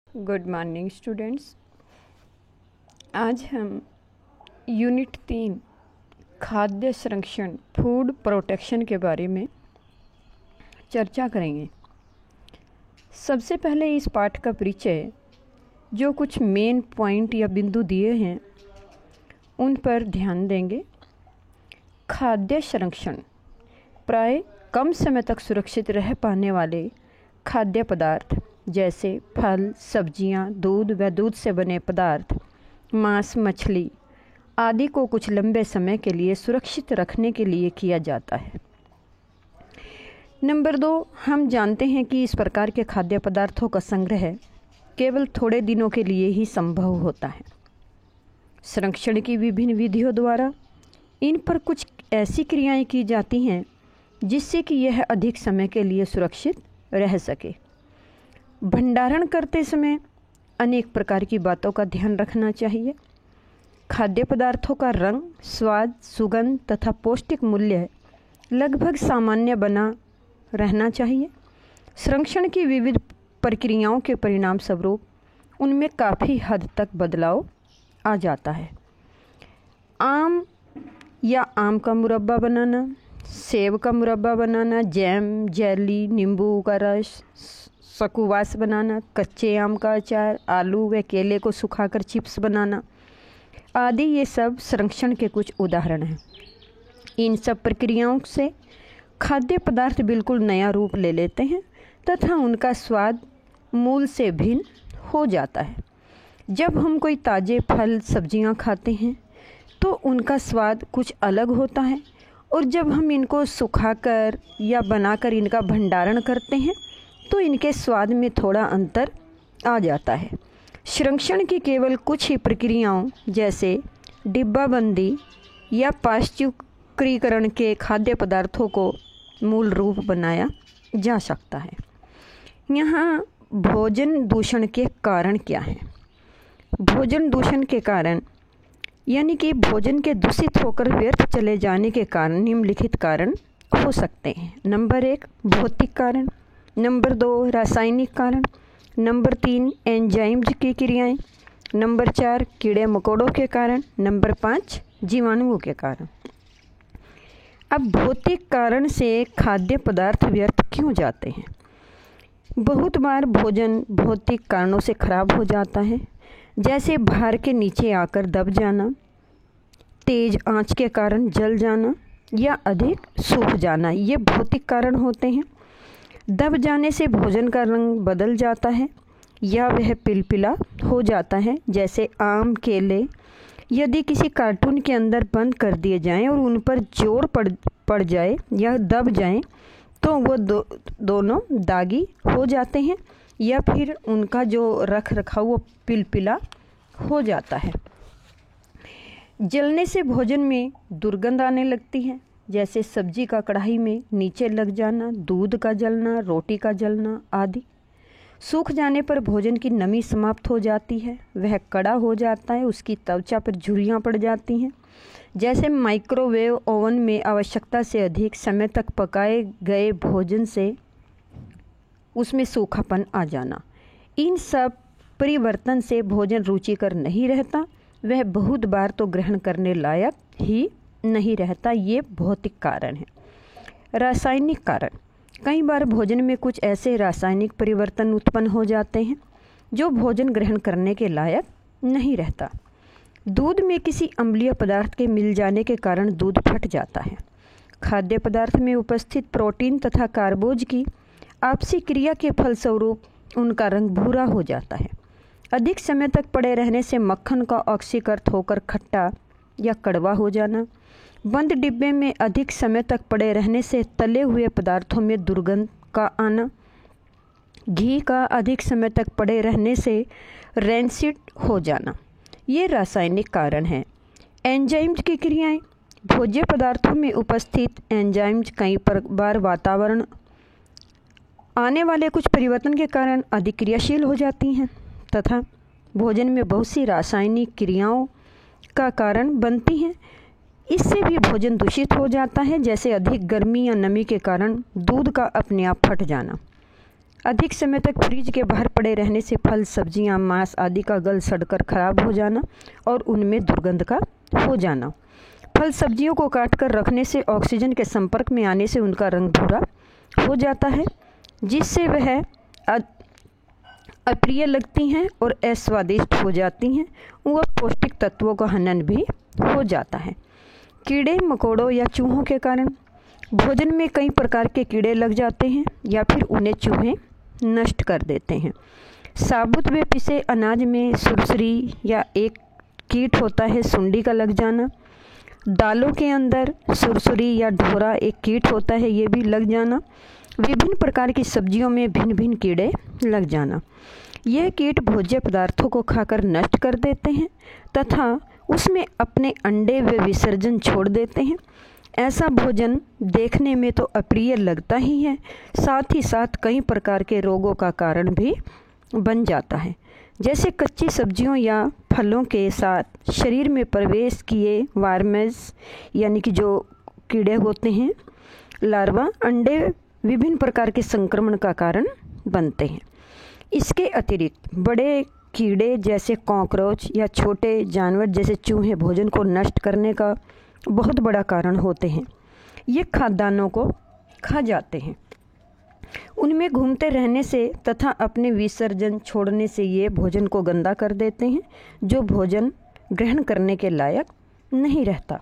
Good morning students. आज हम unit 3 खाद्य संरक्षण फूड प्रोटेक्शन के बारे में चर्चा करेंगे। सबसे पहले इस पाठ का परिचय, जो कुछ मेन पॉइंट या बिंदु दिए हैं उन पर ध्यान देंगे। खाद्य संरक्षण प्राय कम समय तक सुरक्षित रह पाने वाले खाद्य पदार्थ जैसे फल, सब्जियां, दूध व दूध से बने पदार्थ, मांस, मछली आदि को कुछ लंबे समय के लिए सुरक्षित रखने के लिए किया जाता है। नंबर 2, हम जानते हैं कि इस प्रकार के खाद्य पदार्थों का संग्रह केवल थोड़े दिनों के लिए ही संभव होता है। संरक्षण की विभिन्न विधियों द्वारा इन पर कुछ ऐसी क्रियाएं की जाती हैं जिससे कि यह अधिक समय के लिए सुरक्षित रह सके। भंडारण करते समय अनेक प्रकार की बातों का ध्यान रखना चाहिए। खाद्य पदार्थों का रंग, स्वाद, सुगंध तथा पौष्टिक मूल्य लगभग सामान्य बना रहना चाहिए। संरक्षण की विविध प्रक्रियाओं के परिणाम स्वरूप उनमें काफ़ी हद तक बदलाव आ जाता है। आम का मुरब्बा बनाना, सेब का मुरब्बा बनाना, जैम, जेली, नींबू का रस, स्क्वाश बनाना, कच्चे आम का अचार, आलू व केले को सुखाकर चिप्स बनाना आदि ये सब संरक्षण के कुछ उदाहरण हैं। इन सब प्रक्रियाओं से खाद्य पदार्थ बिल्कुल नया रूप ले लेते हैं तथा उनका स्वाद मूल से भिन्न हो जाता है। जब हम कोई ताज़े फल, सब्जियां खाते हैं तो उनका स्वाद कुछ अलग होता है, और जब हम इनको सुखाकर या बनाकर इनका भंडारण करते हैं तो इनके स्वाद में थोड़ा अंतर आ जाता है। संरक्षण की केवल कुछ ही प्रक्रियाओं जैसे डिब्बाबंदी या पाश्चुकरीकरण के खाद्य पदार्थों को मूल रूप बनाया जा सकता है। यहाँ भोजन दूषण के कारण क्या हैं? भोजन दूषण के कारण यानी कि भोजन के दूषित होकर व्यर्थ चले जाने के कारण निम्नलिखित कारण हो सकते हैं। नंबर 1, भौतिक कारण। नंबर 2, रासायनिक कारण। नंबर 3, एंजाइम्स की क्रियाएं। नंबर 4, कीड़े मकोड़ों के कारण। नंबर 5, जीवाणुओं के कारण। अब भौतिक कारण से खाद्य पदार्थ व्यर्थ क्यों जाते हैं? बहुत बार भोजन भौतिक कारणों से खराब हो जाता है, जैसे भार के नीचे आकर दब जाना, तेज आंच के कारण जल जाना या अधिक सूख जाना। ये भौतिक कारण होते हैं। दब जाने से भोजन का रंग बदल जाता है या वह पिलपिला हो जाता है, जैसे आम, केले यदि किसी कार्टून के अंदर बंद कर दिए जाएं और उन पर जोर पड़ जाए या दब जाएं तो वो दोनों दागी हो जाते हैं या फिर उनका जो रख रखाव वो पिलपिला हो जाता है। जलने से भोजन में दुर्गंध आने लगती है, जैसे सब्जी का कढ़ाई में नीचे लग जाना, दूध का जलना, रोटी का जलना आदि। सूख जाने पर भोजन की नमी समाप्त हो जाती है, वह कड़ा हो जाता है, उसकी त्वचा पर झुर्रियाँ पड़ जाती हैं, जैसे माइक्रोवेव ओवन में आवश्यकता से अधिक समय तक पकाए गए भोजन से उसमें सूखापन आ जाना। इन सब परिवर्तन से भोजन रुचिकर नहीं रहता, वह बहुत बार तो ग्रहण करने लायक ही नहीं रहता। ये भौतिक कारण है। रासायनिक कारण, कई बार भोजन में कुछ ऐसे रासायनिक परिवर्तन उत्पन्न हो जाते हैं जो भोजन ग्रहण करने के लायक नहीं रहता। दूध में किसी अम्लीय पदार्थ के मिल जाने के कारण दूध फट जाता है। खाद्य पदार्थ में उपस्थित प्रोटीन तथा कार्बोज की आपसी क्रिया के फलस्वरूप उनका रंग भूरा हो जाता है। अधिक समय तक पड़े रहने से मक्खन का ऑक्सीकृत होकर खट्टा या कड़वा हो जाना। बंद डिब्बे में अधिक समय तक पड़े रहने से तले हुए पदार्थों में दुर्गंध का आना। घी का अधिक समय तक पड़े रहने से रैंसिड हो जाना। ये रासायनिक कारण हैं। एंजाइम्स की क्रियाएं, भोज्य पदार्थों में उपस्थित एंजाइम्स कई बार वातावरण आने वाले कुछ परिवर्तन के कारण अधिक क्रियाशील हो जाती हैं तथा भोजन में बहुत सी रासायनिक क्रियाओं का कारण बनती हैं। इससे भी भोजन दूषित हो जाता है, जैसे अधिक गर्मी या नमी के कारण दूध का अपने आप फट जाना। अधिक समय तक फ्रिज के बाहर पड़े रहने से फल, सब्जियां, मांस आदि का गल सड़कर खराब हो जाना और उनमें दुर्गंध का हो जाना। फल सब्जियों को काटकर रखने से ऑक्सीजन के संपर्क में आने से उनका रंग भूरा हो जाता है, जिससे वह अप्रिय लगती हैं और अस्वादिष्ट हो जाती हैं। वह पौष्टिक तत्वों का हनन भी हो जाता है। कीड़े मकोड़ों या चूहों के कारण भोजन में कई प्रकार के कीड़े लग जाते हैं या फिर उन्हें चूहे नष्ट कर देते हैं। साबुत व पिसे अनाज में सुरसुरी या एक कीट होता है, सुंडी का लग जाना। दालों के अंदर सुरसुरी या ढोरा एक कीट होता है, ये भी लग जाना। विभिन्न प्रकार की सब्जियों में भिन्न भिन्न कीड़े लग जाना। यह कीट भोज्य पदार्थों को खाकर नष्ट कर देते हैं तथा उसमें अपने अंडे व विसर्जन छोड़ देते हैं। ऐसा भोजन देखने में तो अप्रिय लगता ही है, साथ ही साथ कई प्रकार के रोगों का कारण भी बन जाता है। जैसे कच्ची सब्जियों या फलों के साथ शरीर में प्रवेश किए वार्मज यानी कि जो कीड़े होते हैं, लार्वा, अंडे विभिन्न प्रकार के संक्रमण का कारण बनते हैं। इसके अतिरिक्त बड़े कीड़े जैसे कॉकरोच या छोटे जानवर जैसे चूहे भोजन को नष्ट करने का बहुत बड़ा कारण होते हैं। ये खाद्यान्नों को खा जाते हैं। उनमें घूमते रहने से तथा अपने विसर्जन छोड़ने से ये भोजन को गंदा कर देते हैं, जो भोजन ग्रहण करने के लायक नहीं रहता।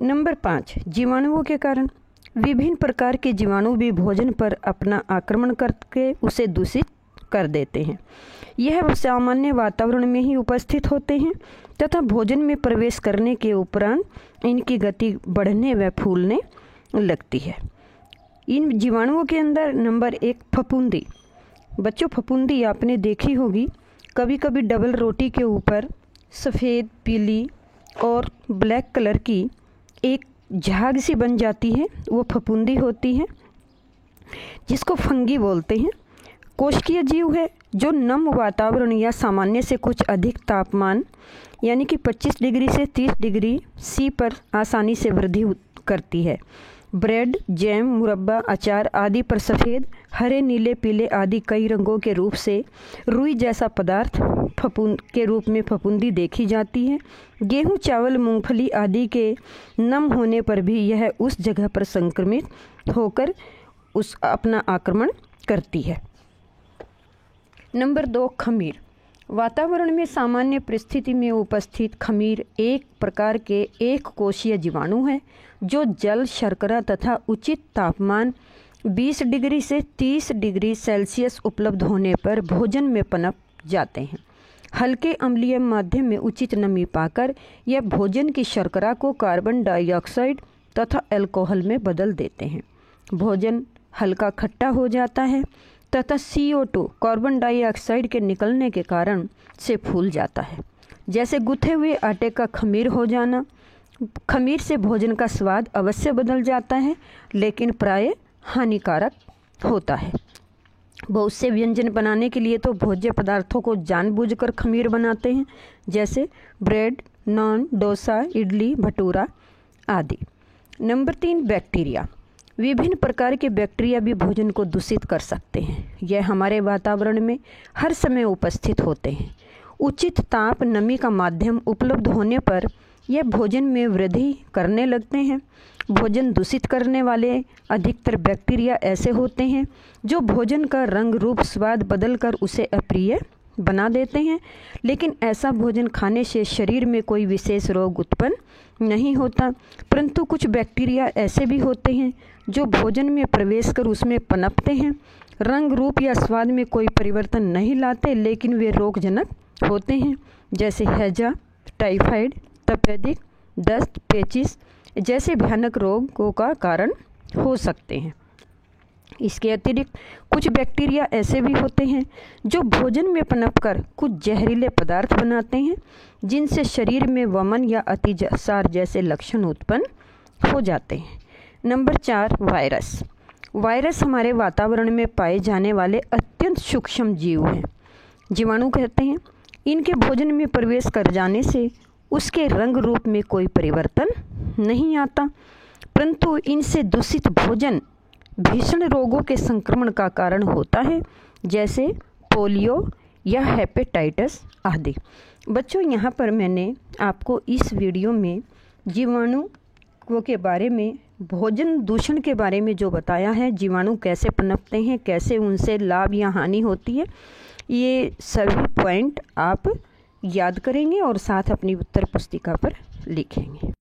नंबर 5, जीवाणुओं के कारण। विभिन्न प्रकार के जीवाणु भी भोजन पर अपना आक्रमण करके उसे दूषित कर देते हैं। यह सामान्य वातावरण में ही उपस्थित होते हैं तथा भोजन में प्रवेश करने के उपरांत इनकी गति बढ़ने व फूलने लगती है। इन जीवाणुओं के अंदर नंबर 1, फफूंदी। बच्चों, फफूंदी आपने देखी होगी। कभी कभी डबल रोटी के ऊपर सफ़ेद, पीली और ब्लैक कलर की एक झाग सी बन जाती है, वो फफूंदी होती है, जिसको फंगी बोलते हैं। कोशिकीय जीव है जो नम वातावरण या सामान्य से कुछ अधिक तापमान यानी कि 25 डिग्री से 30 डिग्री सी पर आसानी से वृद्धि करती है। ब्रेड, जैम, मुरब्बा, अचार आदि पर सफ़ेद, हरे, नीले, पीले आदि कई रंगों के रूप से रुई जैसा पदार्थ के रूप में फफूंदी देखी जाती है। गेहूं, चावल, मूंगफली आदि के नम होने पर भी यह उस जगह पर संक्रमित होकर उस अपना आक्रमण करती है। नंबर 2, खमीर। वातावरण में सामान्य परिस्थिति में उपस्थित खमीर एक प्रकार के एक कोशीय जीवाणु है जो जल, शर्करा तथा उचित तापमान 20 डिग्री से 30 डिग्री सेल्सियस उपलब्ध होने पर भोजन में पनप जाते हैं। हल्के अम्लीय माध्यम में उचित नमी पाकर यह भोजन की शर्करा को कार्बन डाइऑक्साइड तथा अल्कोहल में बदल देते हैं। भोजन हल्का खट्टा हो जाता है तथा CO2 कार्बन डाइऑक्साइड के निकलने के कारण से फूल जाता है। जैसे गुथे हुए आटे का खमीर हो जाना। खमीर से भोजन का स्वाद अवश्य बदल जाता है, लेकिन प्राय हानिकारक होता है। बहुत से व्यंजन बनाने के लिए तो भोज्य पदार्थों को जानबूझकर खमीर बनाते हैं, जैसे ब्रेड, नान, डोसा, इडली, भटूरा आदि। Number 3, bacteria. विभिन्न प्रकार के बैक्टीरिया भी भोजन को दूषित कर सकते हैं। यह हमारे वातावरण में हर समय उपस्थित होते हैं। उचित ताप, नमी का माध्यम उपलब्ध होने पर यह भोजन में वृद्धि करने लगते हैं। भोजन दूषित करने वाले अधिकतर बैक्टीरिया ऐसे होते हैं जो भोजन का रंग, रूप, स्वाद बदलकर उसे अप्रिय बना देते हैं, लेकिन ऐसा भोजन खाने से शरीर में कोई विशेष रोग उत्पन्न नहीं होता। परंतु कुछ बैक्टीरिया ऐसे भी होते हैं जो भोजन में प्रवेश कर उसमें पनपते हैं। रंग, रूप या स्वाद में कोई परिवर्तन नहीं लाते, लेकिन वे रोगजनक होते हैं, जैसे हैजा, टाइफाइड, तपेदिक, दस्त, पेचिश जैसे भयानक रोगों का कारण हो सकते हैं। इसके अतिरिक्त कुछ बैक्टीरिया ऐसे भी होते हैं जो भोजन में पनपकर कुछ जहरीले पदार्थ बनाते हैं, जिनसे शरीर में वमन या अतिसार जैसे लक्षण उत्पन्न हो जाते हैं। Number 4, virus. वायरस हमारे वातावरण में पाए जाने वाले अत्यंत सूक्ष्म जीव हैं, जीवाणु कहते हैं। इनके भोजन में प्रवेश कर जाने से उसके रंग रूप में कोई परिवर्तन नहीं आता, परंतु इनसे दूषित भोजन भीषण रोगों के संक्रमण का कारण होता है। जैसे पोलियो या हेपेटाइटिस आदि। बच्चों, यहाँ पर मैंने आपको इस वीडियो में जीवाणुओं के बारे में, भोजन दूषण के बारे में जो बताया है, जीवाणु कैसे पनपते हैं, कैसे उनसे लाभ या हानि होती है, ये सभी पॉइंट आप याद करेंगे और साथ अपनी उत्तर पुस्तिका पर लिखेंगे।